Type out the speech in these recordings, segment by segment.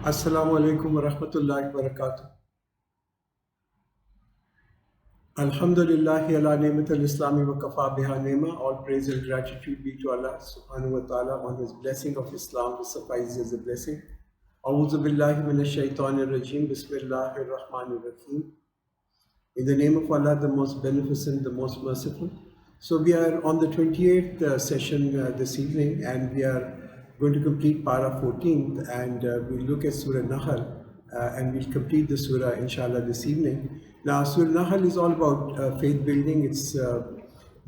Assalamu alaikum wa rahmatullahi wa barakatuh. Alhamdulillahi ala ni'mat al-Islami wa kafa biha ni'ma. All praise and gratitude be to Allah subhanahu wa ta'ala on His blessing of Islam, which suffices as a blessing. A'udhu billahi minash shaitanir rajim. Bismillahir rahmanir rahim. In the name of Allah, the most beneficent, the most merciful. So we are on the 28th session this evening, and we are going to complete para 14th, and we'll look at Surah Nahl, and we'll complete the surah inshallah this evening. Now Surah Nahl is all about faith building.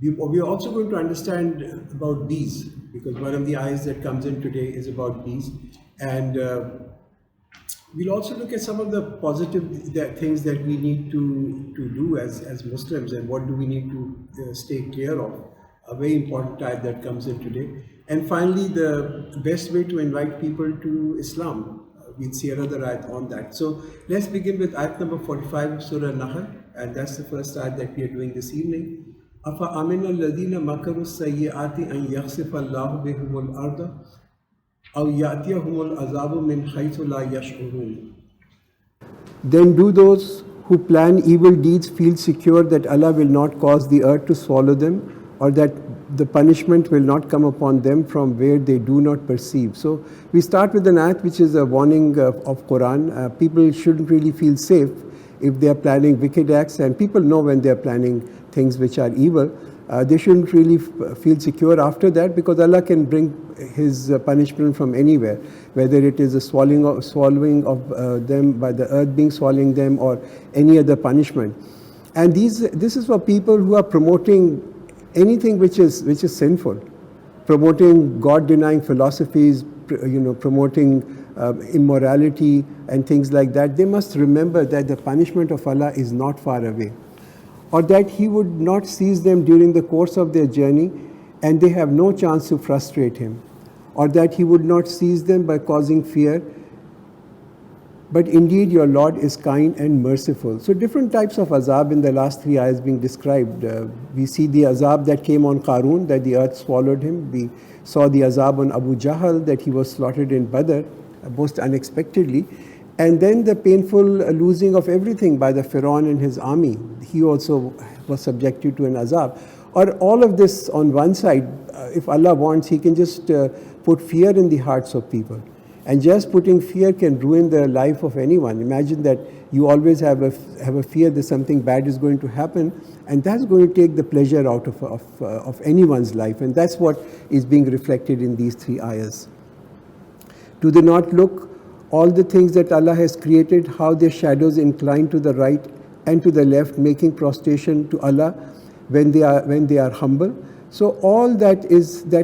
We are also going to understand about bees, because one of the ayahs that comes in today is about bees, and we'll also look at some of the positive things that we need to do as Muslims, and what do we need to stay clear of. A very important ayat that comes in today. And finally, the best way to invite people to Islam. We'll see another ayat on that. So let's begin with ayat number 45 of Surah Nahl, and that's the first ayat that we are doing this evening. Afa amina alladhina makaru sayyi'ati an yakhsifa Allahu bihumul arda aw ya'tiyahumul azabu min haythu la yash'urun. Then do those who plan evil deeds feel secure that Allah will not cause the earth to swallow them, or that the punishment will not come upon them from where they do not perceive. So we start with an ayat which is a warning of Quran. People shouldn't really feel safe if they are planning wicked acts, and people know when they are planning things which are evil. They shouldn't really feel secure after that, because Allah can bring His punishment from anywhere, whether it is a swallowing of them by the earth being swallowing them, or any other punishment. And this is for people who are promoting anything which is sinful, promoting God-denying philosophies, promoting immorality and things like that. They must remember that the punishment of Allah is not far away, or that He would not seize them during the course of their journey and they have no chance to frustrate Him, or that He would not seize them by causing fear. But indeed your Lord is kind and merciful. So different types of azab in the last three ayahs being described. We see the azab that came on Qarun, that the earth swallowed him. We saw the azab on Abu Jahl, that he was slaughtered in Badr, most unexpectedly. And then the painful losing of everything by the Pharaoh and his army. He also was subjected to an azab. Or all of this on one side, if Allah wants, He can just put fear in the hearts of people. And just putting fear can ruin the life of anyone. Imagine that you always have a fear that something bad is going to happen, and that's going to take the pleasure out of anyone's life. And that's what is being reflected in these three ayahs. Do they not look all the things that Allah has created, how their shadows incline to the right and to the left, making prostration to Allah when they are humble? So all that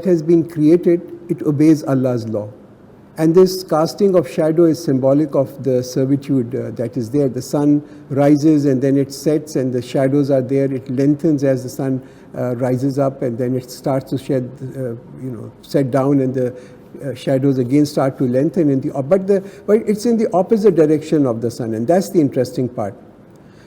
has been created, it obeys Allah's law. And this casting of shadow is symbolic of the servitude that is there. The sun rises and then it sets, and the shadows are there. It lengthens as the sun rises up, and then it starts to set down, and the shadows again start to lengthen. But it's in the opposite direction of the sun, and that's the interesting part.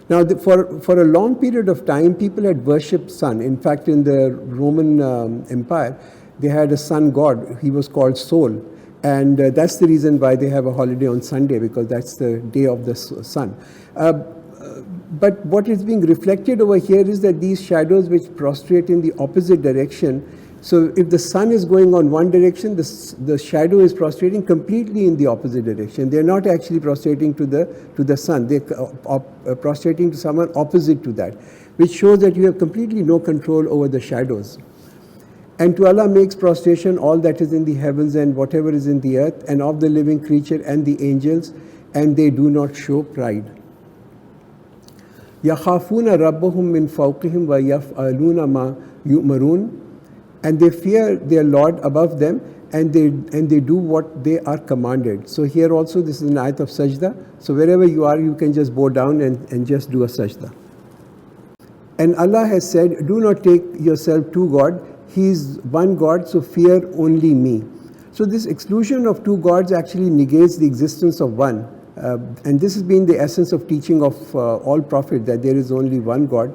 Now, for a long period of time, people had worshipped sun. In fact, in the Roman Empire, they had a sun god. He was called Sol. And that's the reason why they have a holiday on Sunday, because that's the day of the sun. But what is being reflected over here is that these shadows which prostrate in the opposite direction, so if the sun is going on one direction, the shadow is prostrating completely in the opposite direction. They're not actually prostrating to the sun. They're prostrating to someone opposite to that, which shows that you have completely no control over the shadows. And to Allah makes prostration all that is in the heavens and whatever is in the earth, and of the living creature and the angels, and they do not show pride. يَخَافُونَ رَبَّهُم مِّن فَوْقِهِمْ وَيَفْعَلُونَ مَا يُؤْمَرُونَ. And they fear their Lord above them, and they do what they are commanded. So here also this is an ayat of sajda. So wherever you are, you can just bow down and just do a sajda. And Allah has said, do not take yourself to God. He is one God, so fear only me. So this exclusion of two gods actually negates the existence of one. And this has been the essence of teaching of all prophets, that there is only one God.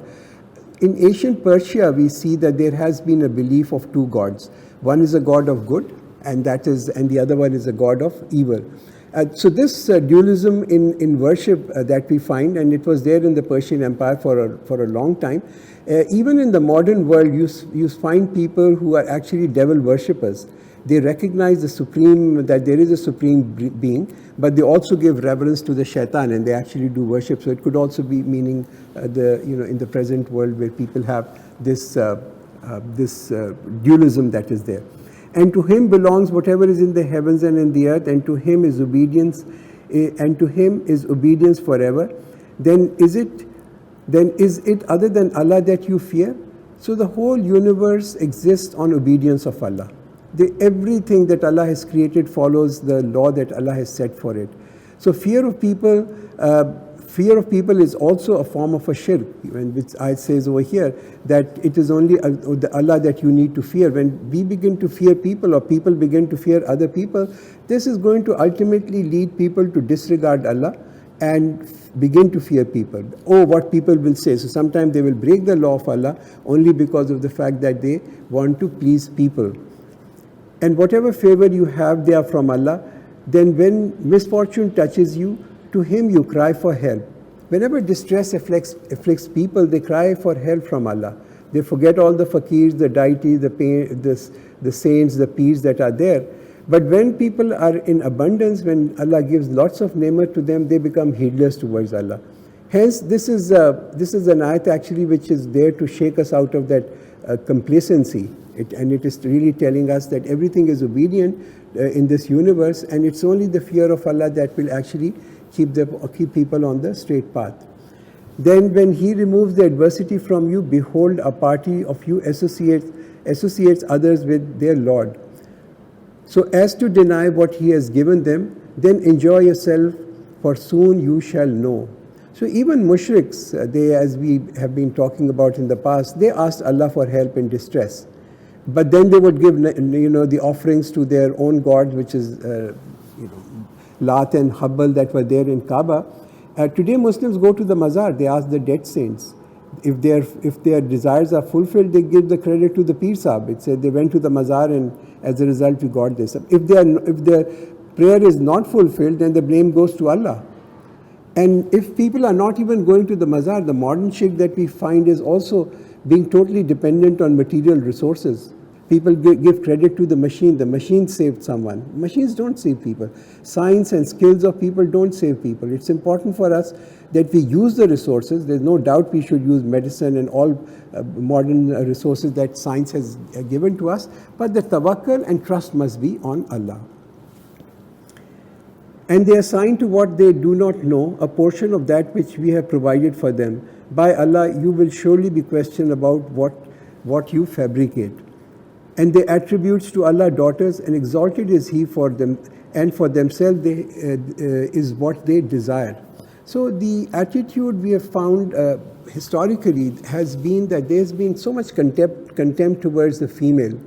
In ancient Persia, we see that there has been a belief of two gods. One is a god of good, and the other one is a god of evil. So this dualism in worship that we find, and it was there in the Persian Empire for a long time. Even in the modern world, you find people who are actually devil worshippers. They recognize that there is a supreme being, but they also give reverence to the shaitan, and they actually do worship. So it could also be meaning in the present world where people have this dualism that is there. And to him belongs whatever is in the heavens and in the earth, and to him is obedience, forever. Then is it other than Allah that you fear? So the whole universe exists on obedience of Allah. Everything that Allah has created follows the law that Allah has set for it. So fear of people is also a form of a shirk, which I says over here that it is only the Allah that you need to fear. When we begin to fear people, or people begin to fear other people, this is going to ultimately lead people to disregard Allah and begin to fear people. Oh, what people will say. So sometimes they will break the law of Allah only because of the fact that they want to please people. And whatever favor you have, they are from Allah. Then when misfortune touches you, to him you cry for help. Whenever distress afflicts people, they cry for help from Allah. They forget all the faqirs, the deities, the saints, the peers that are there. But when people are in abundance, when Allah gives lots of ni'mat to them, they become heedless towards Allah. Hence, this is an ayat actually which is there to shake us out of that complacency. And it is really telling us that everything is obedient in this universe, and it's only the fear of Allah that will actually keep people on the straight path. Then when he removes the adversity from you, behold, a party of you associates others with their Lord, so as to deny what he has given them. Then enjoy yourself, for soon you shall know. So even mushriks, as we have been talking about in the past, they asked Allah for help in distress. But then they would give the offerings to their own gods, which is Lat and Hubbal that were there in Kaaba. Today Muslims go to the mazar, they ask the dead saints. If their desires are fulfilled, they give the credit to the Pir Sahib. It said they went to the mazar and as a result we got this. If their prayer is not fulfilled, then the blame goes to Allah. And if people are not even going to the mazar, the modern shirk that we find is also being totally dependent on material resources. People give credit to the machine. The machine saved someone. Machines don't save people. Science and skills of people don't save people. It's important for us that we use the resources. There's no doubt we should use medicine and all modern resources that science has given to us. But the tawakkul and trust must be on Allah. And they assign to what they do not know a portion of that which we have provided for them. By Allah, you will surely be questioned about what you fabricate. And they attributes to Allah daughters, and exalted is He for them, and for themselves is what they desire. So the attitude we have found historically has been that there has been so much contempt towards the female.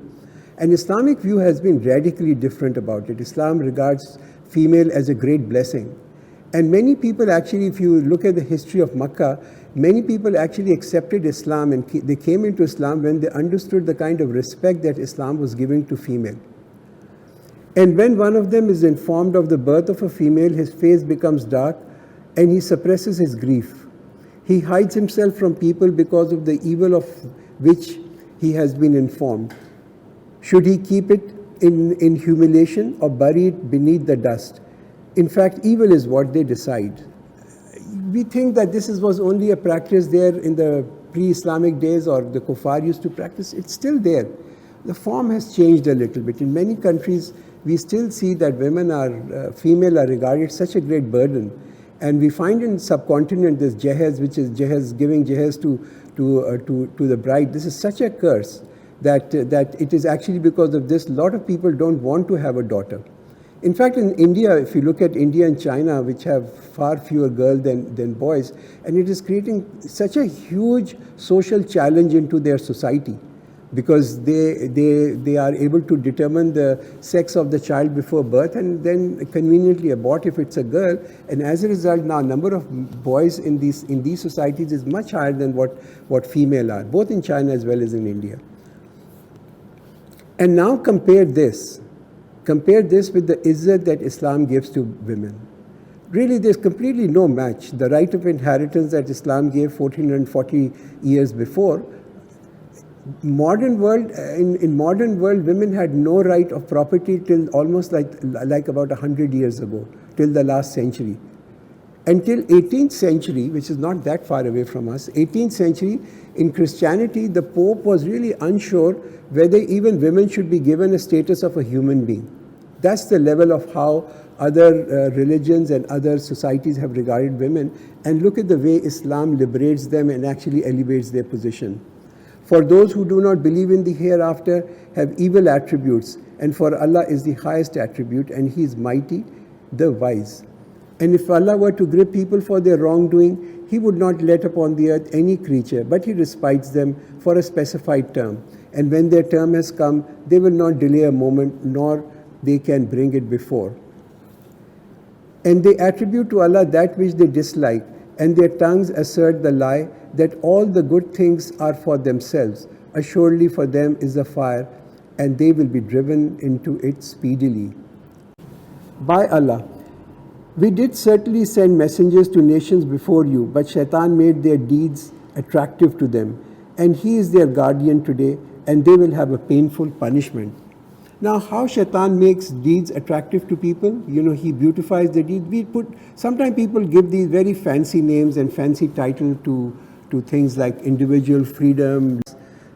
And Islamic view has been radically different about it. Islam regards female as a great blessing. And many people actually, if you look at the history of Makkah, many people actually accepted Islam, and they came into Islam when they understood the kind of respect that Islam was giving to female. And when one of them is informed of the birth of a female, his face becomes dark and he suppresses his grief. He hides himself from people because of the evil of which he has been informed. Should he keep it in humiliation or bury it beneath the dust? In fact, evil is what they decide. We think that this was only a practice there in the pre-Islamic days, or the kuffar used to practice. It's still there. The form has changed a little bit. In many countries, we still see that female are regarded such a great burden. And we find in subcontinent this jahez, which is giving jahez to the bride. This is such a curse that it is actually because of this, a lot of people don't want to have a daughter. In fact, in India, if you look at India and China, which have far fewer girls than boys, and it is creating such a huge social challenge into their society, because they are able to determine the sex of the child before birth and then conveniently abort if it's a girl. And as a result, now number of boys in these societies is much higher than what female are, both in China as well as in India. And now compare this compare this with the izzat that Islam gives to women. Really, there's completely no match. The right of inheritance that Islam gave 1440 years before, in modern world, women had no right of property till almost like about 100 years ago, till the last century. Until 18th century, which is not that far away from us, 18th century, in Christianity, the Pope was really unsure whether even women should be given a status of a human being. That's the level of how other religions and other societies have regarded women. And look at the way Islam liberates them and actually elevates their position. For those who do not believe in the hereafter have evil attributes, and for Allah is the highest attribute, and He is mighty, the wise. And if Allah were to grip people for their wrongdoing, He would not let upon the earth any creature, but He respites them for a specified term. And when their term has come, they will not delay a moment, nor they can bring it before. And they attribute to Allah that which they dislike, and their tongues assert the lie that all the good things are for themselves. Assuredly for them is the fire, and they will be driven into it speedily. By Allah, we did certainly send messengers to nations before you, but Shaitan made their deeds attractive to them, and he is their guardian today, and they will have a painful punishment. Now, how Shaitan makes deeds attractive to people, he beautifies the deed. Sometimes people give these very fancy names and fancy titles to things like individual freedom.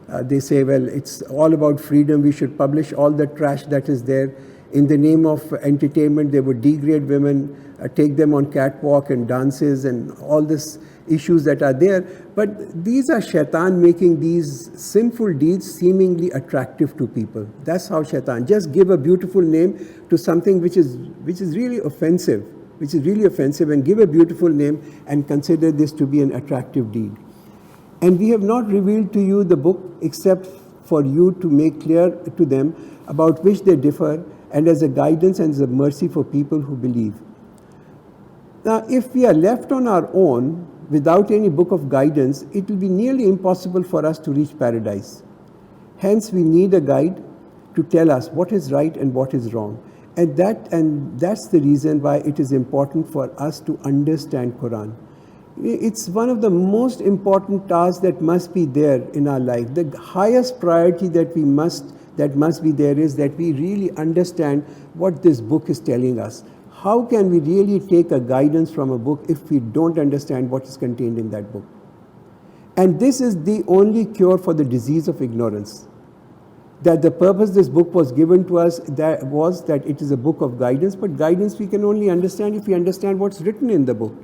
They say, well, it's all about freedom. We should publish all the trash that is there. In the name of entertainment, they would degrade women, take them on catwalk and dances and all these issues that are there. But these are Shaitan making these sinful deeds seemingly attractive to people. That's how Shaitan. Just give a beautiful name to something which is really offensive, and give a beautiful name and consider this to be an attractive deed. And we have not revealed to you the book except for you to make clear to them about which they differ, and as a guidance and as a mercy for people who believe. Now, if we are left on our own without any book of guidance, it will be nearly impossible for us to reach paradise. Hence, we need a guide to tell us what is right and what is wrong. And that's the reason why it is important for us to understand Quran. It's one of the most important tasks that must be there in our life. The highest priority that must be there is that we really understand what this book is telling us. How can we really take a guidance from a book if we don't understand what is contained in that book? And this is the only cure for the disease of ignorance. That the purpose this book was given to us was that it is a book of guidance, but guidance we can only understand if we understand what's written in the book.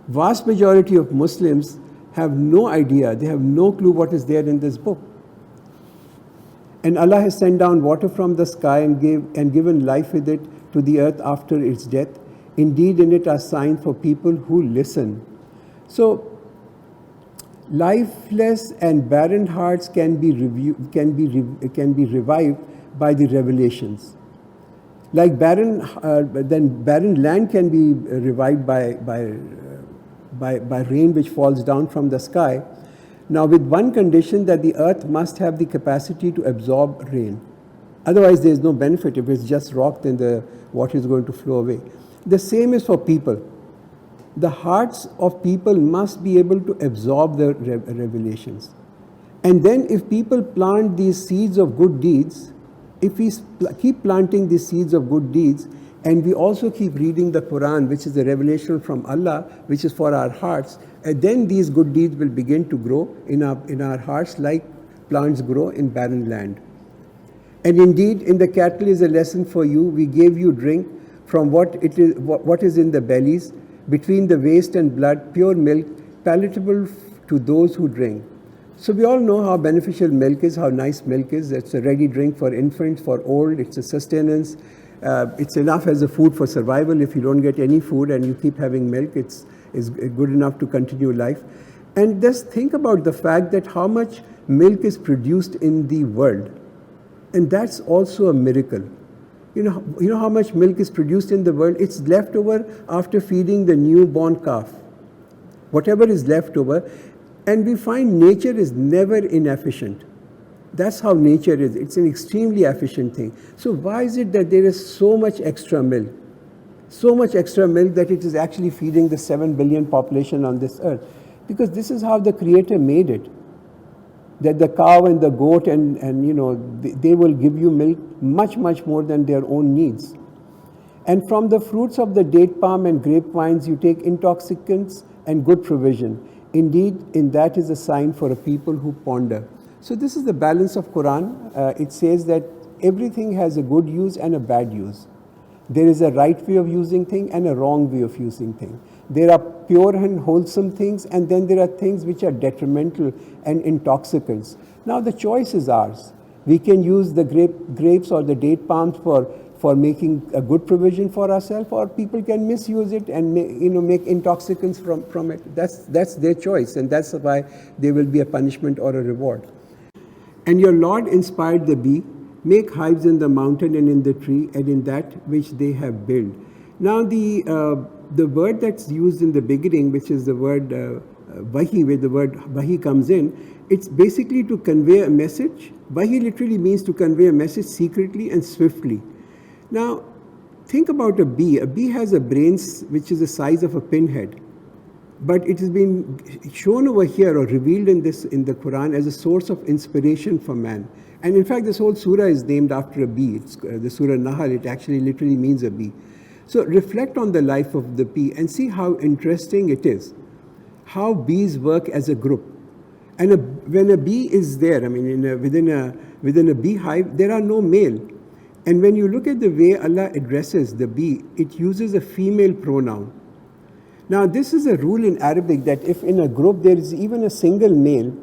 Vast majority of Muslims have no idea, they have no clue what is there in this book. And Allah has sent down water from the sky and given life with it to the earth after its death. Indeed, in it are signs for people who listen. So, lifeless and barren hearts can be revived by the revelations. Like barren land can be revived by rain which falls down from the sky. Now, with one condition, that the earth must have the capacity to absorb rain. Otherwise, there is no benefit. If it's just rock, then the water is going to flow away. The same is for people. The hearts of people must be able to absorb the revelations. And then if people plant these seeds of good deeds, if we keep planting these seeds of good deeds, and we also keep reading the Quran, which is a revelation from Allah, which is for our hearts, and then these good deeds will begin to grow in our hearts like plants grow in barren land. And indeed, in the cattle is a lesson for you. We gave you drink from what is in the bellies, between the waste and blood, pure milk, palatable to those who drink. So we all know how beneficial milk is, how nice milk is. It's a ready drink for infants, for old. It's a sustenance. It's enough as a food for survival. If you don't get any food and you keep having milk, it's good enough to continue life. And just think about the fact that how much milk is produced in the world. And that's also a miracle. You know how much milk is produced in the world? It's left over after feeding the newborn calf. Whatever is left over. And we find nature is never inefficient. That's how nature is. It's an extremely efficient thing. So why is it that there is so much extra milk? So much extra milk that it is actually feeding the 7 billion population on this earth? Because this is how the Creator made it. That the cow and the goat and you know, they will give you milk much more than their own needs. And from the fruits of the date palm and grapevines you take intoxicants and good provision. Indeed, in that is a sign for a people who ponder. So this is the balance of Quran. It says that everything has a good use and a bad use. There is a right way of using thing and a wrong way of using thing. There are pure and wholesome things, and then there are things which are detrimental and intoxicants. Now the choice is ours. We can use the grapes or the date palms for making a good provision for ourselves, or people can misuse it and make intoxicants from it. That's their choice, and that's why there will be a punishment or a reward. And your Lord inspired the bee, make hives in the mountain and in the tree and in that which they have built. Now the word that's used in the beginning, which is the word wahi, where the word wahi comes in, it's basically to convey a message. Wahi literally means to convey a message secretly and swiftly. Now, think about a bee. A bee has a brain which is the size of a pinhead. But it has been shown over here or revealed in the Quran as a source of inspiration for man. And in fact, this whole surah is named after a bee. It's the surah Nahl. It actually literally means a bee. So reflect on the life of the bee and see how interesting it is, how bees work as a group. And when a bee is there, I mean, within a beehive, there are no male. And when you look at the way Allah addresses the bee, it uses a female pronoun. Now, this is a rule in Arabic that if in a group there is even a single male,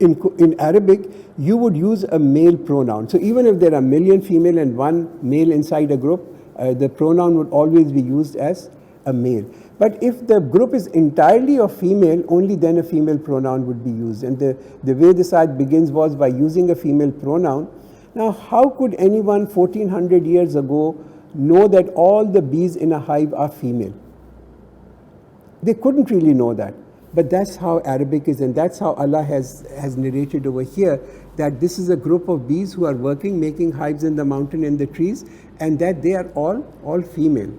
in Arabic, you would use a male pronoun. So even if there are a million female and one male inside a group, the pronoun would always be used as a male. But if the group is entirely of female, only then a female pronoun would be used. And the way this ayat begins was by using a female pronoun. Now, how could anyone 1400 years ago know that all the bees in a hive are female? They couldn't really know that. But that's how Arabic is, and that's how Allah has narrated over here, that this is a group of bees who are working, making hives in the mountain and the trees, and that they are all female.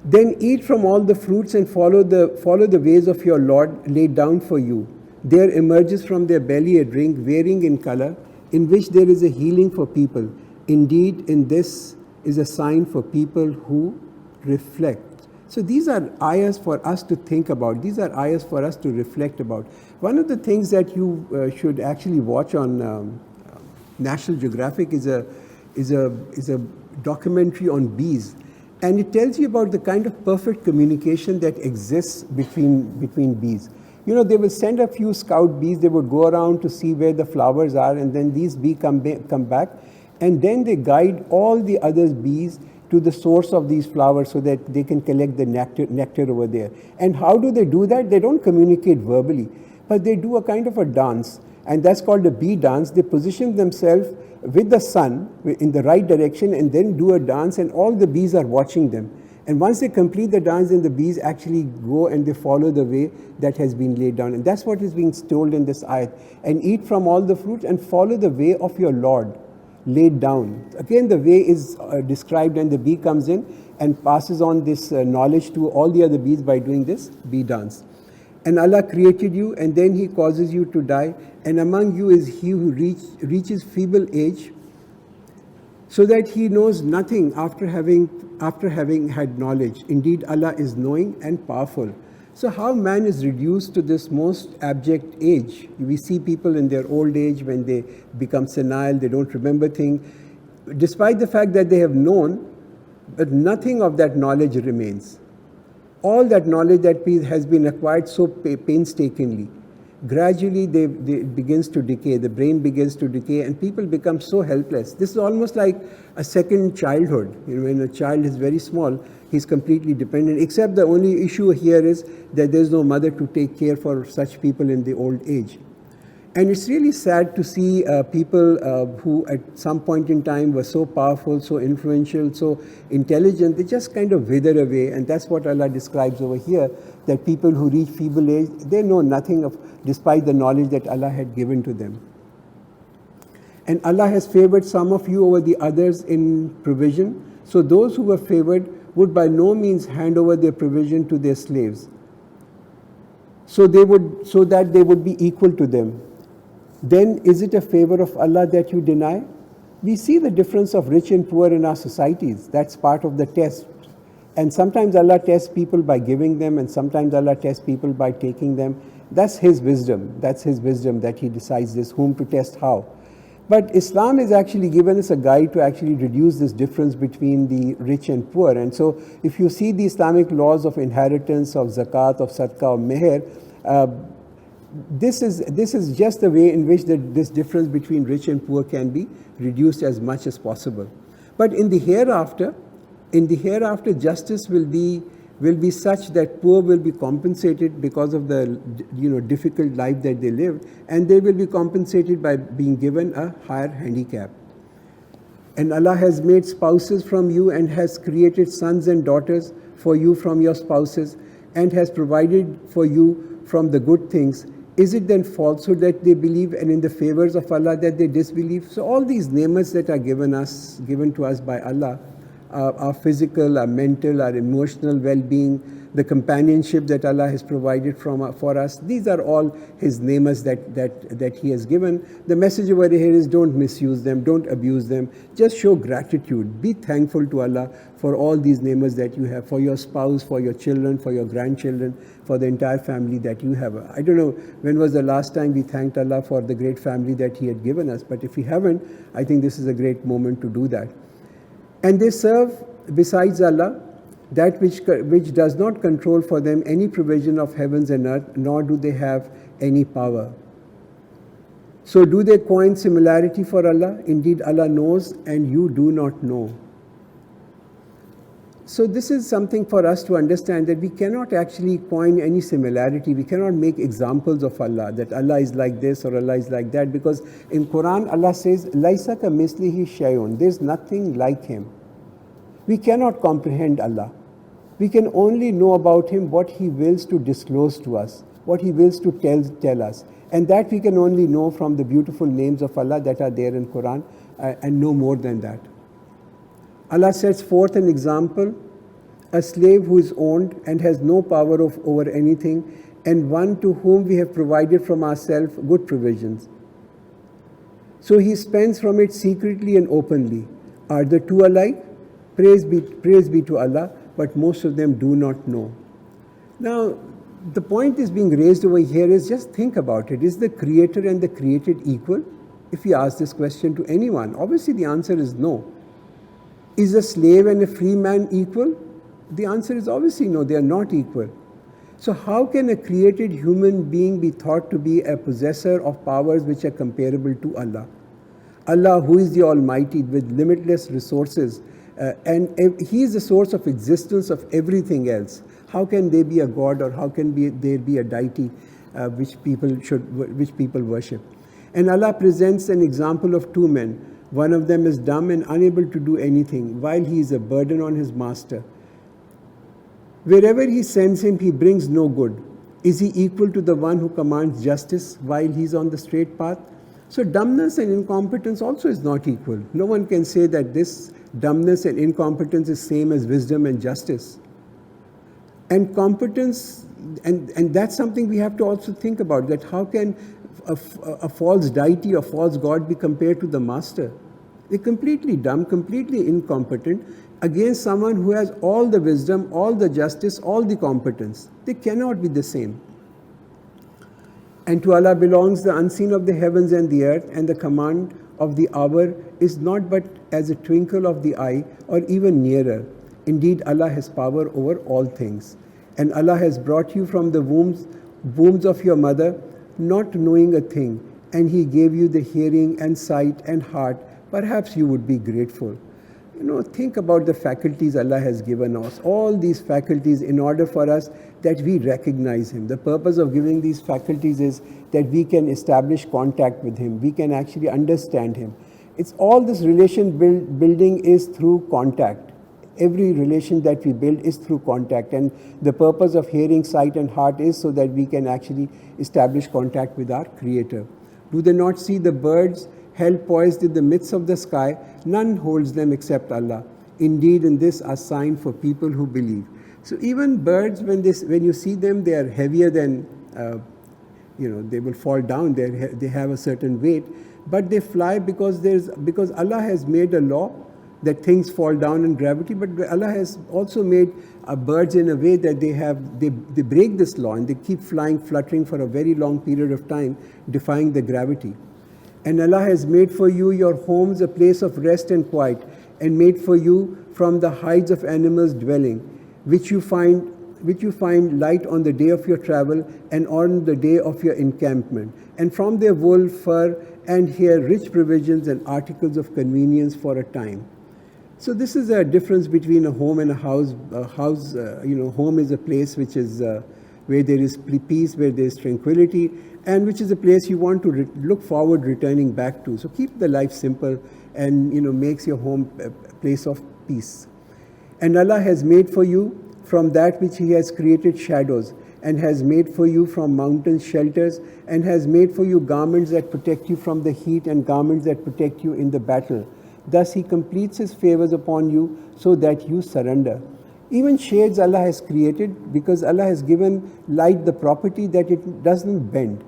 Then eat from all the fruits and follow the ways of your Lord laid down for you. There emerges from their belly a drink varying in color, in which there is a healing for people. Indeed, in this is a sign for people who reflect. So these are ayahs for us to think about. These are ayahs for us to reflect about. One of the things that you should actually watch on National Geographic is a documentary on bees, and it tells you about the kind of perfect communication that exists between bees. You know, they will send a few scout bees. They would go around to see where the flowers are, and then these bees come back, and then they guide all the other bees to the source of these flowers so that they can collect the nectar over there. And how do they do that? They don't communicate verbally, but they do a kind of a dance, and that's called a bee dance. They position themselves with the sun in the right direction and then do a dance, and all the bees are watching them. And once they complete the dance, then the bees actually go and they follow the way that has been laid down. And that's what is being told in this ayat. And eat from all the fruits and follow the way of your Lord laid down. Again, the way is described, and the bee comes in and passes on this knowledge to all the other bees by doing this bee dance. And Allah created you, and then He causes you to die, and among you is he who reaches feeble age, so that he knows nothing after having had knowledge. Indeed, Allah is knowing and powerful. So how man is reduced to this most abject age? We see people in their old age, when they become senile, they don't remember things, despite the fact that they have known, but nothing of that knowledge remains. All that knowledge that has been acquired so painstakingly, gradually it begins to decay, the brain begins to decay, and people become so helpless. This is almost like a second childhood. You know, when a child is very small, he's completely dependent, except the only issue here is that there's no mother to take care for such people in the old age. And it's really sad to see people who at some point in time were so powerful, so influential, so intelligent, they just kind of wither away. And that's what Allah describes over here, that people who reach feeble age, they know nothing of, despite the knowledge that Allah had given to them. And Allah has favored some of you over the others in provision. So those who were favored would by no means hand over their provision to their slaves, so that they would be equal to them. Then is it a favor of Allah that you deny? We see the difference of rich and poor in our societies. That's part of the test. And sometimes Allah tests people by giving them, and sometimes Allah tests people by taking them. That's His wisdom. That's His wisdom that He decides this, whom to test how. But Islam has actually given us a guide to actually reduce this difference between the rich and poor. And so if you see the Islamic laws of inheritance, of zakat, of sadaqah, of meher, this is just the way in which this difference between rich and poor can be reduced as much as possible. But in the hereafter, justice will be such that poor will be compensated because of the difficult life that they lived, and they will be compensated by being given a higher handicap. And Allah has made spouses from you and has created sons and daughters for you from your spouses, and has provided for you from the good things. Is it then falsehood that they believe, and in the favors of Allah that they disbelieve? So all these ni'mas that are given to us by Allah, our physical, our mental, our emotional well-being, the companionship that Allah has provided for us, these are all His ni'mas that He has given. The message over here is don't misuse them, don't abuse them. Just show gratitude. Be thankful to Allah for all these ni'mas that you have, for your spouse, for your children, for your grandchildren, for the entire family that you have. I don't know when was the last time we thanked Allah for the great family that He had given us, but if we haven't, I think this is a great moment to do that. And they serve besides Allah that which does not control for them any provision of heavens and earth, nor do they have any power. So do they coin similarity for Allah? Indeed, Allah knows and you do not know. So this is something for us to understand, that we cannot actually coin any similarity. We cannot make examples of Allah, that Allah is like this or Allah is like that, because in Quran Allah says, "Laisa ka mislihi shay'un." There's nothing like Him. We cannot comprehend Allah. We can only know about Him what He wills to disclose to us, what He wills to tell us. And that we can only know from the beautiful names of Allah that are there in Quran, and no more than that. Allah sets forth an example: a slave who is owned and has no power over anything, and one to whom we have provided from ourselves good provisions. So he spends from it secretly and openly. Are the two alike? Praise be to Allah, but most of them do not know. Now, the point is being raised over here is, just think about it. Is the creator and the created equal? If you ask this question to anyone, obviously the answer is no. Is a slave and a free man equal? The answer is obviously no, they are not equal. So how can a created human being be thought to be a possessor of powers which are comparable to Allah? Allah, who is the Almighty with limitless resources, and He is the source of existence of everything else. How can they be a God, or how can there be a deity which people worship? And Allah presents an example of two men. One of them is dumb and unable to do anything, while he is a burden on his master. Wherever he sends him, he brings no good. Is he equal to the one who commands justice while he is on the straight path? So dumbness and incompetence also is not equal. No one can say that this dumbness and incompetence is same as wisdom and justice. And competence, and that's something we have to also think about, that how can a false deity or false god be compared to the master? They're completely dumb, completely incompetent against someone who has all the wisdom, all the justice, all the competence. They cannot be the same. And to Allah belongs the unseen of the heavens and the earth, and the command of the hour is not but as a twinkle of the eye, or even nearer. Indeed, Allah has power over all things. And Allah has brought you from the wombs of your mother, not knowing a thing, and He gave you the hearing and sight and heart. Perhaps you would be grateful. think about the faculties Allah has given us, all these faculties, in order for us that we recognize Him. The purpose of giving these faculties is that we can establish contact with Him, we can actually understand Him. It's all this relation building is through contact. Every relation that we build is through contact, and the purpose of hearing, sight and heart is so that we can actually establish contact with our Creator. Do they not see the birds held poised in the midst of the sky? None holds them except Allah. Indeed, in this are sign for people who believe. So even birds, when you see them, they are heavier than, they will fall down. They have a certain weight, but they fly because Allah has made a law that things fall down in gravity. But Allah has also made birds in a way that they break this law and they keep flying, fluttering for a very long period of time, defying the gravity. And Allah has made for you your homes a place of rest and quiet, and made for you from the hides of animals dwelling, which you find light on the day of your travel and on the day of your encampment, and from their wool, fur, and hair rich provisions and articles of convenience for a time. So this is a difference between a home and a house. Home is a place which is where there is peace, where there is tranquility, and which is a place you want to look forward returning back to. So keep the life simple, and makes your home a place of peace. And Allah has made for you from that which He has created shadows, and has made for you from mountains shelters, and has made for you garments that protect you from the heat, and garments that protect you in the battle. Thus He completes His favors upon you so that you surrender. Even shades Allah has created, because Allah has given light the property that it doesn't bend.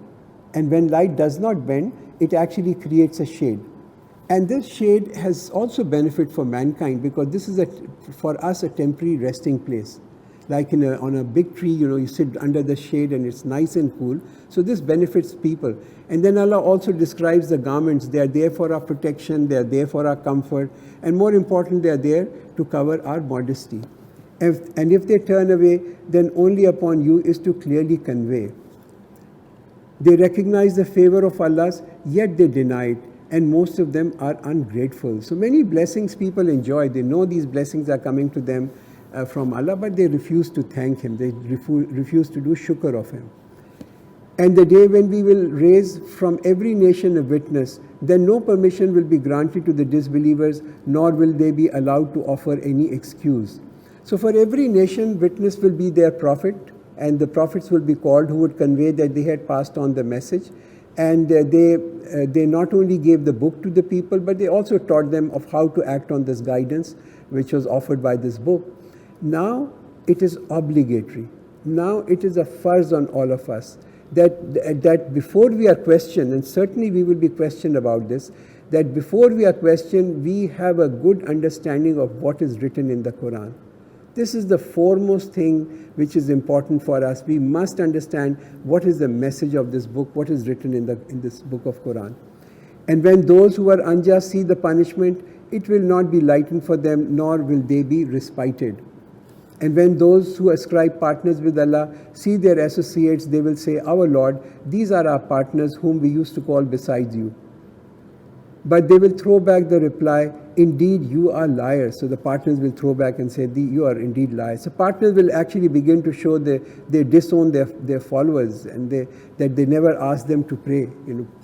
And when light does not bend, it actually creates a shade. And this shade has also benefit for mankind, because this is for us a temporary resting place. Like on a big tree, you sit under the shade and it's nice and cool. So this benefits people. And then Allah also describes the garments. They are there for our protection, they are there for our comfort, and more important, they are there to cover our modesty. And if they turn away, then only upon you is to clearly convey. They recognize the favor of Allah's, yet they deny it, and most of them are ungrateful. So many blessings people enjoy. They know these blessings are coming to them from Allah, but they refuse to thank Him. They refuse to do shukr of Him. And the day when we will raise from every nation a witness, then no permission will be granted to the disbelievers, nor will they be allowed to offer any excuse. So for every nation, witness will be their prophet, and the prophets will be called who would convey that they had passed on the message. And they not only gave the book to the people, but they also taught them of how to act on this guidance which was offered by this book. Now it is obligatory. Now it is a farz on all of us that before we are questioned, and certainly we will be questioned about this, that before we are questioned, we have a good understanding of what is written in the Quran. This is the foremost thing which is important for us. We must understand what is the message of this book, what is written in this book of Quran. And when those who are unjust see the punishment, it will not be lightened for them, nor will they be respited. And when those who ascribe partners with Allah see their associates, they will say, "Our Lord, these are our partners whom we used to call besides you." But they will throw back the reply, "Indeed, you are liars." So the partners will throw back and say, "You are indeed liars." So partners will actually begin to show they disown their followers, and that they never ask them to pray.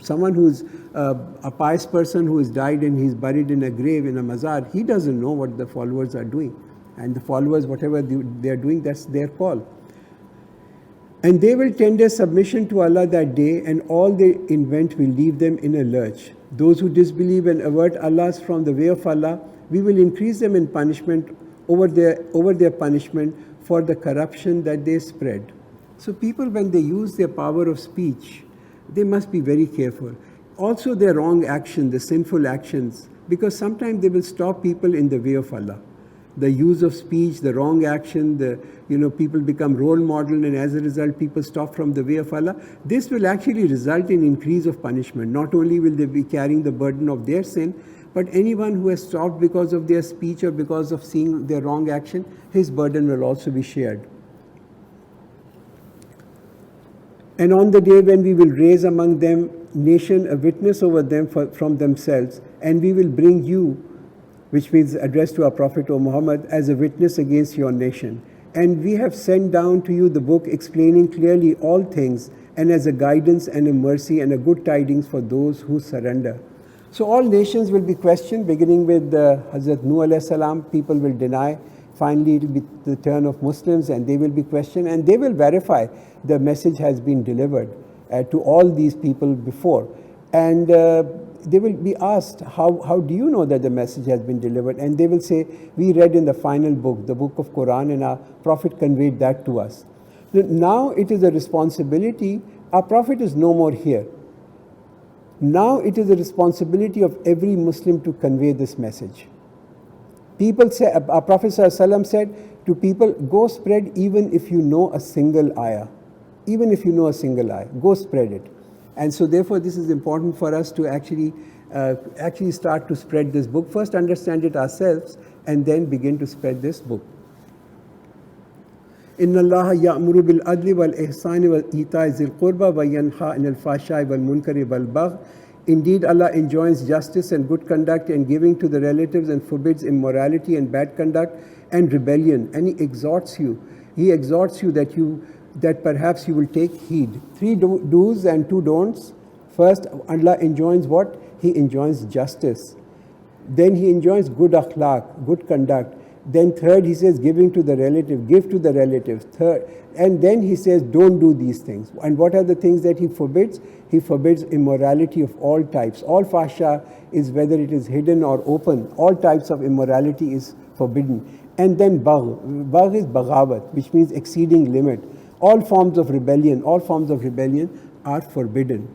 Someone who's a pious person who has died and he's buried in a grave, in a mazar, he doesn't know what the followers are doing. And the followers, whatever they are doing, that's their call. And they will tender submission to Allah that day, and all they invent will leave them in a lurch. Those who disbelieve and avert Allah from the way of Allah, we will increase them in punishment over their punishment for the corruption that they spread. So people, when they use their power of speech, they must be very careful. Also their wrong action, the sinful actions, because sometimes they will stop people in the way of Allah. The use of speech, the wrong action, people become role model, and as a result people stop from the way of Allah. This will actually result in increase of punishment. Not only will they be carrying the burden of their sin, but anyone who has stopped because of their speech or because of seeing their wrong action, his burden will also be shared. And on the day when we will raise among them nation a witness over them from themselves, and we will bring you which means addressed to our Prophet, O Muhammad, as a witness against your nation. And we have sent down to you the book explaining clearly all things, and as a guidance and a mercy and a good tidings for those who surrender. So all nations will be questioned, beginning with Hazrat Nuh alayhi salam. People will deny. Finally, it will be the turn of Muslims, and they will be questioned, and they will verify the message has been delivered to all these people before. And they will be asked, how do you know that the message has been delivered? And they will say, we read in the final book, the book of Quran, and our Prophet conveyed that to us. Now it is a responsibility. Our Prophet is no more here. Now it is a responsibility of every Muslim to convey this message. People say, our Prophet ﷺ said to people, go spread even if you know a single ayah. Even if you know a single ayah, go spread it. And so therefore this is important for us to actually start to spread this book. First understand it ourselves and then begin to spread this book. إن الله يأمر بالعدل والإحسان وإيتاء ذي القربى وينهى عن الفحشاء والمنكر والبغي. Indeed, Allah enjoins justice and good conduct and giving to the relatives and forbids immorality and bad conduct and rebellion. And He exhorts you that perhaps you will take heed. 3 do's and 2 don'ts. First, Allah enjoins what? He enjoins justice. Then He enjoins good akhlaq, good conduct. Then third, He says giving to the relative, give to the relative. Third, and then He says don't do these things. And what are the things that He forbids? He forbids immorality of all types. All fahsha is whether it is hidden or open. All types of immorality is forbidden. And then bagh is baghawat, which means exceeding limit. All forms of rebellion are forbidden.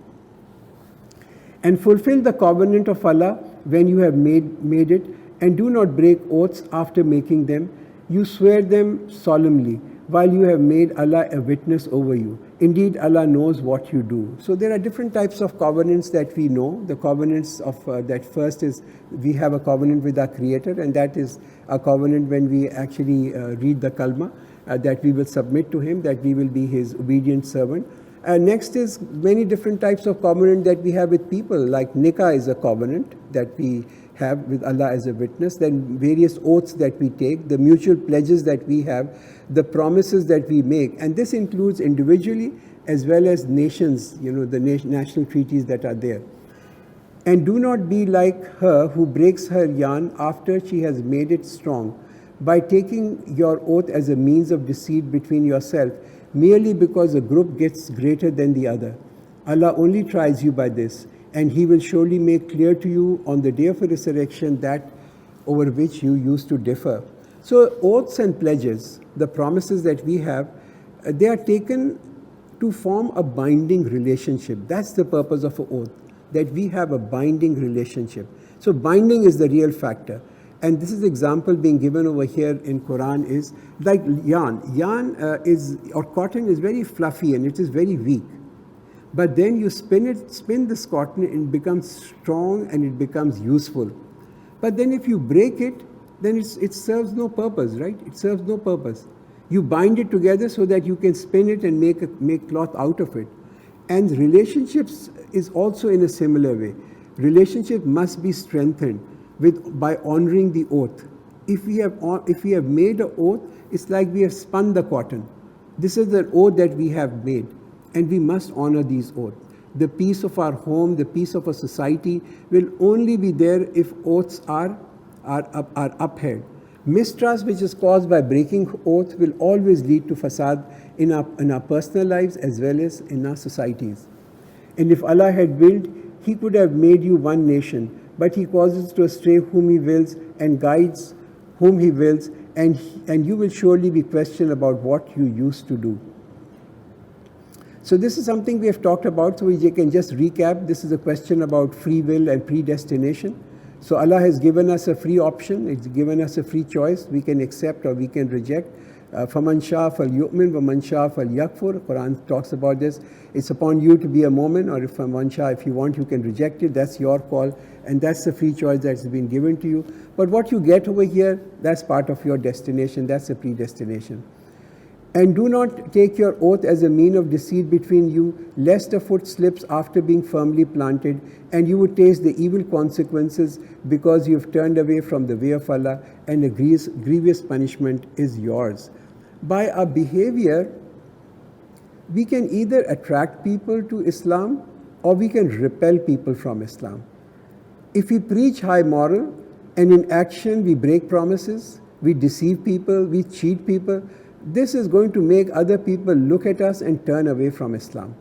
And fulfill the covenant of Allah when you have made it, and do not break oaths after making them. You swear them solemnly while you have made Allah a witness over you. Indeed, Allah knows what you do. So there are different types of covenants that we know. The covenants of that first is we have a covenant with our Creator, and that is a covenant when we actually read the kalma, that we will submit to Him, that we will be His obedient servant. Next is many different types of covenant that we have with people, like nikah is a covenant that we have with Allah as a witness, then various oaths that we take, the mutual pledges that we have, the promises that we make, and this includes individually as well as nations, the national treaties that are there. And do not be like her who breaks her yarn after she has made it strong, by taking your oath as a means of deceit between yourself, merely because a group gets greater than the other. Allah only tries you by this, and He will surely make clear to you on the day of resurrection that over which you used to differ. So oaths and pledges, the promises that we have, they are taken to form a binding relationship. That's the purpose of an oath, that we have a binding relationship. So binding is the real factor. And this is the example being given over here in Quran is like yarn. Yarn or cotton is very fluffy and it is very weak. But then you spin this cotton, it becomes strong and it becomes useful. But then if you break it, then it serves no purpose, right? It serves no purpose. You bind it together so that you can spin it and make cloth out of it. And relationships is also in a similar way. Relationship must be strengthened by honoring the oath. If we have made an oath, it's like we have spun the cotton. This is the oath that we have made, and we must honor these oaths. The peace of our home, the peace of a society will only be there if oaths are upheld. Mistrust which is caused by breaking oath will always lead to fasad in our personal lives as well as in our societies. And if Allah had willed, He could have made you one nation, but He causes to astray whom He wills and guides whom He wills, and you will surely be questioned about what you used to do. So this is something we have talked about, so we can just recap. This is a question about free will and predestination. So Allah has given us a free option, it's given us a free choice. We can accept or we can reject. فَمَنْ شَاءَ فَلْيُؤْمِنْ وَمَنْ شَاءَ فَلْيَكْفُرْ. Quran talks about this. It's upon you to be a Mu'min, or if you want, you can reject it. That's your call, and that's the free choice that's been given to you. But what you get over here, that's part of your destination. That's a predestination. And do not take your oath as a mean of deceit between you, lest a foot slips after being firmly planted, and you would taste the evil consequences because you have turned away from the way of Allah, and a grievous punishment is yours. By our behavior, we can either attract people to Islam or we can repel people from Islam. If we preach high moral and in action we break promises, we deceive people, we cheat people, this is going to make other people look at us and turn away from Islam.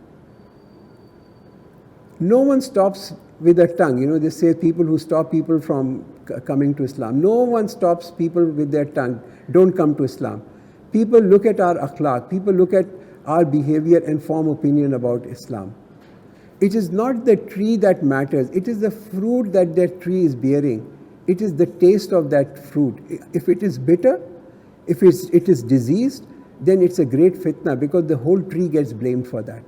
No one stops with their tongue. You know, they say people who stop people from coming to Islam. No one stops people with their tongue. Don't come to Islam. People look at our akhlaq. People look at our behavior and form opinion about Islam. It is not the tree that matters. It is the fruit that that tree is bearing. It is the taste of that fruit. If it is bitter, if it is diseased, then it's a great fitna because the whole tree gets blamed for that.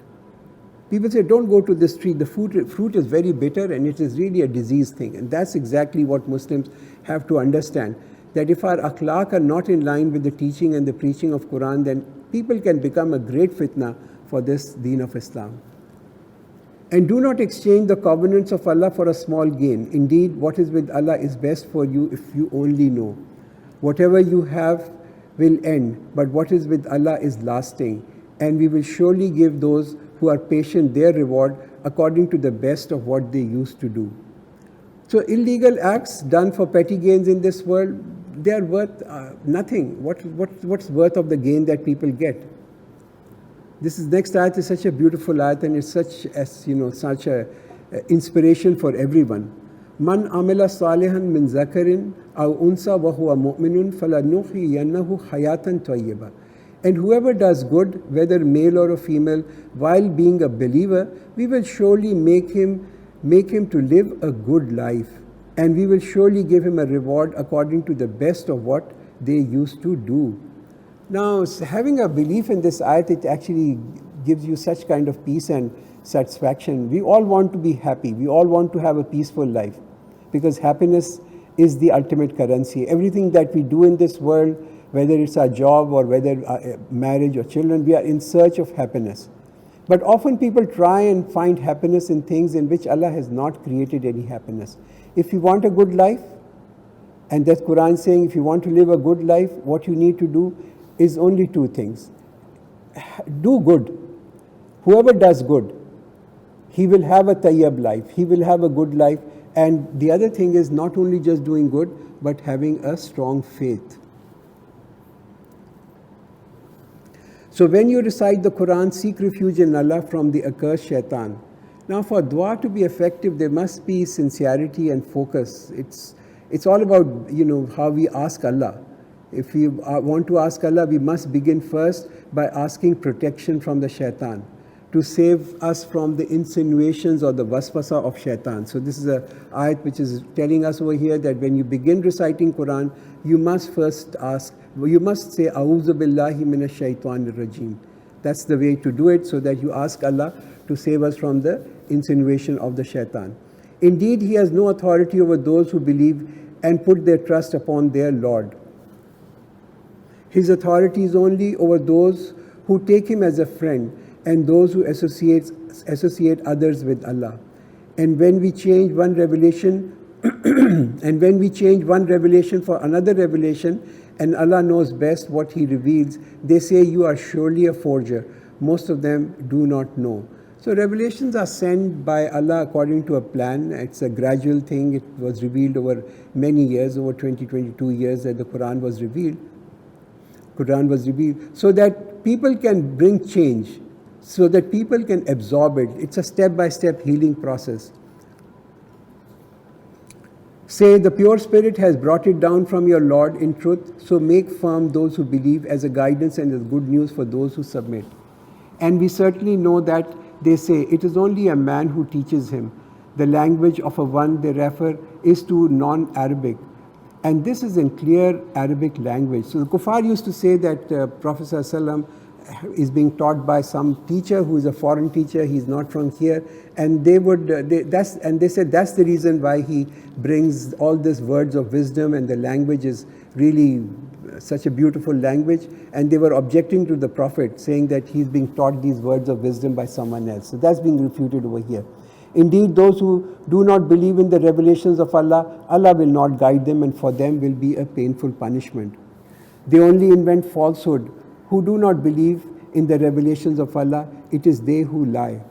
People say, don't go to this tree. The fruit is very bitter and it is really a disease thing. And that's exactly what Muslims have to understand. That if our akhlaq are not in line with the teaching and the preaching of Quran, then people can become a great fitna for this deen of Islam. And do not exchange the covenants of Allah for a small gain. Indeed, what is with Allah is best for you if you only know. Whatever you have will end, but what is with Allah is lasting. And we will surely give those who are patient their reward according to the best of what they used to do. So illegal acts done for petty gains in this world, they are worth nothing. What's worth of the gain that people get? This is next ayat is such a beautiful ayat and it's such a inspiration for everyone. Man amila salihan min zakarin aw unsa wa huwa mu'minun falanuhyiyannahu hayatan tayyiba. And whoever does good, whether male or a female, while being a believer, we will surely make him to live a good life. And we will surely give him a reward according to the best of what they used to do. Now, having a belief in this ayat, it actually gives you such kind of peace and satisfaction. We all want to be happy. We all want to have a peaceful life because happiness is the ultimate currency. Everything that we do in this world, whether it's our job or whether marriage or children, we are in search of happiness. But often people try and find happiness in things in which Allah has not created any happiness. If you want a good life, and that Quran is saying if you want to live a good life, what you need to do is only two things. Do good. Whoever does good, he will have a tayyib life. He will have a good life. And the other thing is not only just doing good, but having a strong faith. So when you recite the Quran, seek refuge in Allah from the accursed shaitan. Now for dua to be effective, there must be sincerity and focus. It's all about, how we ask Allah. If we want to ask Allah, we must begin first by asking protection from the shaitan, to save us from the insinuations or the waswasa of shaitan. So this is a ayat which is telling us over here that when you begin reciting Quran, you must first you must say, A'udhu billahi minash shaitanir rajim. That's the way to do it, so that you ask Allah to save us from the insinuation of the shaitan. Indeed, He has no authority over those who believe and put their trust upon their Lord. His authority is only over those who take Him as a friend and those who associate others with Allah. And when we change one revelation for another revelation, and Allah knows best what He reveals, they say, you are surely a forger. Most of them do not know. So revelations are sent by Allah according to a plan. It's a gradual thing. It was revealed over many years, over 22 years that the Quran was revealed. So that people can bring change, so that people can absorb it. It's a step-by-step healing process. Say, the pure spirit has brought it down from your Lord in truth, so make firm those who believe as a guidance and as good news for those who submit. And we certainly know that they say, it is only a man who teaches him. The language of a one they refer is to non-Arabic. And this is in clear Arabic language. So the kuffar used to say that Prophet ﷺ is being taught by some teacher who is a foreign teacher, he's not from here, and they said that's the reason why he brings all these words of wisdom, and the language is really such a beautiful language, and they were objecting to the Prophet, saying that he's being taught these words of wisdom by someone else. So that's being refuted over here. Indeed, those who do not believe in the revelations of Allah, Allah will not guide them, and for them will be a painful punishment. They only invent falsehood. Who do not believe in the revelations of Allah, it is they who lie.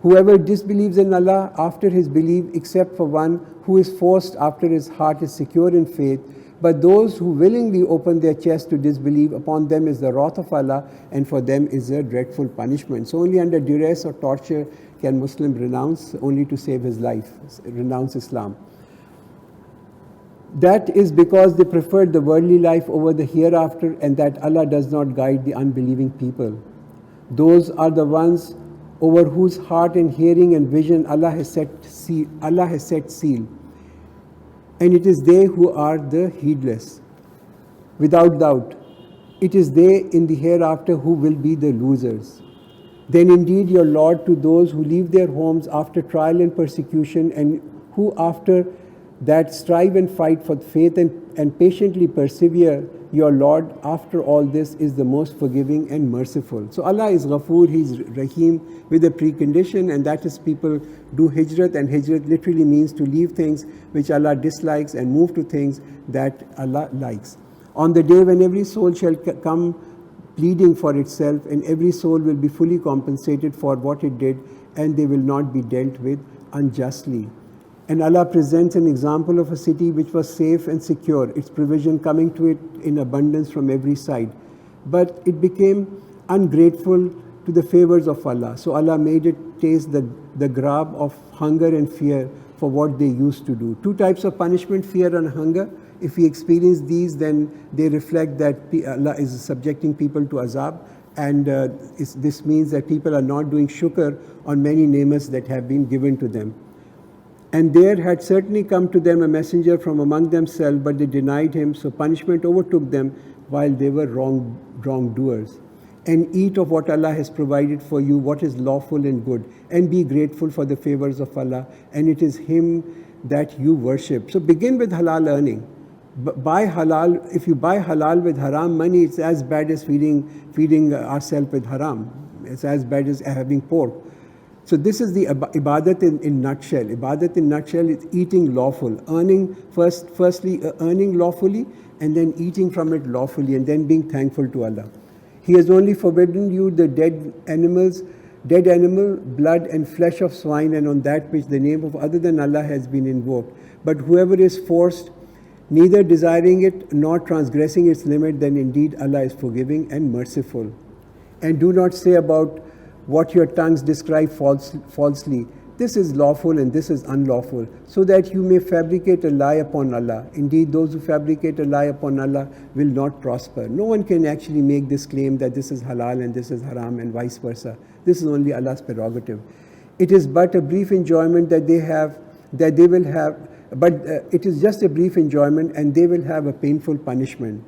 Whoever disbelieves in Allah after his belief, except for one who is forced after his heart is secure in faith, but those who willingly open their chest to disbelieve, upon them is the wrath of Allah, and for them is a dreadful punishment. So only under duress or torture can Muslim renounce, only to save his life, renounce Islam. That is because they preferred the worldly life over the hereafter, and that Allah does not guide the unbelieving people. Those are the ones over whose heart and hearing and vision Allah has set seal. And it is they who are the heedless. Without doubt, it is they in the hereafter who will be the losers. Then indeed your Lord, to those who leave their homes after trial and persecution, and who after that strive and fight for faith and patiently persevere, your Lord after all this is the most forgiving and merciful. So Allah is Ghafoor, He is Rahim, with a precondition, and that is people do hijrat, and hijrat literally means to leave things which Allah dislikes and move to things that Allah likes. On the day when every soul shall come pleading for itself, and every soul will be fully compensated for what it did, and they will not be dealt with unjustly. And Allah presents an example of a city which was safe and secure, its provision coming to it in abundance from every side. But it became ungrateful to the favors of Allah. So Allah made it taste the grab of hunger and fear for what they used to do. Two types of punishment, fear and hunger. If we experience these, then they reflect that Allah is subjecting people to azab. And this means that people are not doing shukr on many ni'mas that have been given to them. And there had certainly come to them a messenger from among themselves, but they denied him, so punishment overtook them while they were wrongdoers. And eat of what Allah has provided for you, what is lawful and good, and be grateful for the favors of Allah, and it is Him that you worship. So begin with halal earning. Buy halal. If you buy halal with haram money, it's as bad as feeding ourselves with haram. It's as bad as having pork. So this is the ibadat in nutshell. Ibadat in nutshell is eating lawful, firstly earning lawfully, and then eating from it lawfully, and then being thankful to Allah. He has only forbidden you the dead animal, blood and flesh of swine, and on that which the name of other than Allah has been invoked. But whoever is forced, neither desiring it nor transgressing its limit, then indeed Allah is forgiving and merciful. And do not say about what your tongues describe falsely, this is lawful and this is unlawful, so that you may fabricate a lie upon Allah. Indeed, those who fabricate a lie upon Allah will not prosper. No one can actually make this claim that this is halal and this is haram and vice versa. This is only Allah's prerogative. It is but a brief enjoyment that they will have, but it is just a brief enjoyment, and they will have a painful punishment.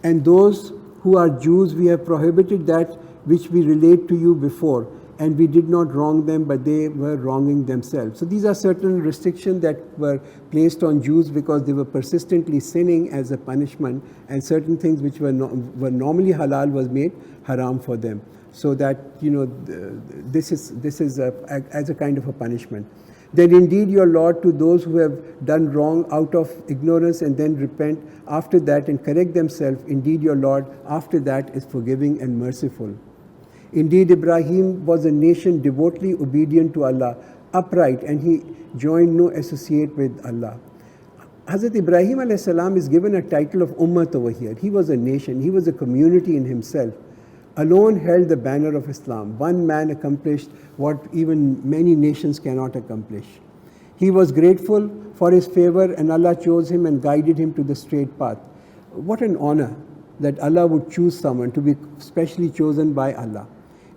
And those who are Jews, we have prohibited that which we relate to you before, and we did not wrong them, but they were wronging themselves. So these are certain restrictions that were placed on Jews because they were persistently sinning as a punishment, and certain things which were normally halal was made haram for them. So that, this is as a kind of a punishment. Then indeed your Lord, to those who have done wrong out of ignorance and then repent after that and correct themselves, indeed your Lord after that is forgiving and merciful. Indeed, Ibrahim was a nation devotedly obedient to Allah, upright, and he joined no associate with Allah. Hazrat Ibrahim alayhi salam is given a title of Ummat over here. He was a nation, he was a community in himself. Alone held the banner of Islam. One man accomplished what even many nations cannot accomplish. He was grateful for his favor, and Allah chose him and guided him to the straight path. What an honor that Allah would choose someone to be specially chosen by Allah.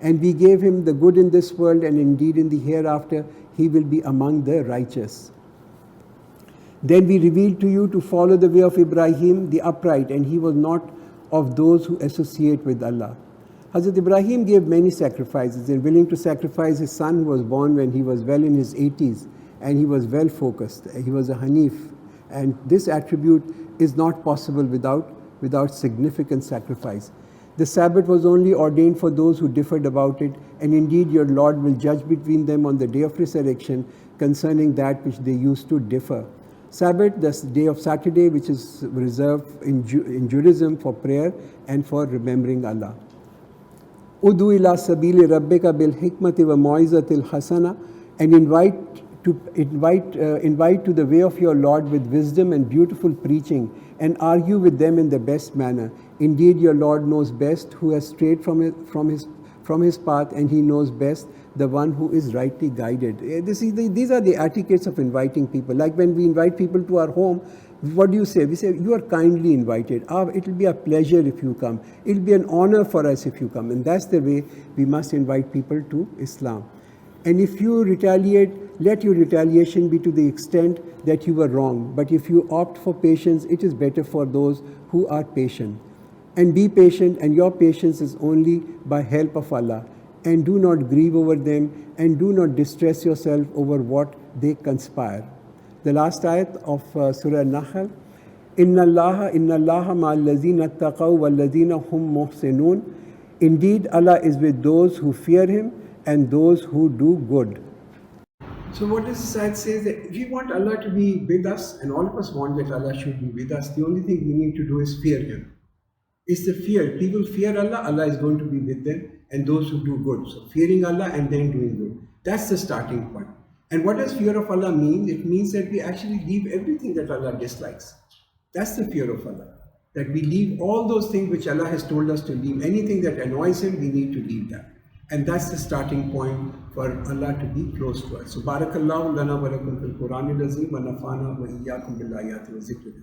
And we gave him the good in this world, and indeed in the hereafter he will be among the righteous. Then we revealed to you to follow the way of Ibrahim, the upright, and he was not of those who associate with Allah. Hazrat Ibrahim gave many sacrifices, and willing to sacrifice his son who was born when he was well in his 80s, and he was well focused. He was a Hanif, and this attribute is not possible without without significant sacrifice. The Sabbath was only ordained for those who differed about it, and indeed your Lord will judge between them on the day of resurrection concerning that which they used to differ. Sabbath, the day of Saturday, which is reserved in Judaism for prayer and for remembering Allah. Udu ila sabili rabbika bil hikmati wa moizatil hasana, and invite to the way of your Lord with wisdom and beautiful preaching, and argue with them in the best manner. Indeed, your Lord knows best who has strayed from his path, and He knows best the one who is rightly guided. These are the etiquettes of inviting people. Like when we invite people to our home, what do you say? We say, you are kindly invited. It will be a pleasure if you come. It will be an honor for us if you come. And that's the way we must invite people to Islam. And if you retaliate, let your retaliation be to the extent that you were wrong. But if you opt for patience, it is better for those who are patient. And be patient, and your patience is only by help of Allah. And do not grieve over them, and do not distress yourself over what they conspire. The last ayat of Surah Nahl, Inna Allaha ma'al lazina taqaw wal lazina hum muhsinun. Indeed, Allah is with those who fear Him and those who do good. So what does this ayat say? That if we want Allah to be with us, and all of us want that Allah should be with us, the only thing we need to do is fear Him. It's the fear. People fear Allah, Allah is going to be with them, and those who do good. So fearing Allah and then doing good. That's the starting point. And what does fear of Allah mean? It means that we actually leave everything that Allah dislikes. That's the fear of Allah. That we leave all those things which Allah has told us to leave. Anything that annoys Him, we need to leave that. And that's the starting point for Allah to be close to us. So, Barakallahu lana wa lakum fil Quranil Azim wa nafana wa iyyakum bil ayati wa zikri.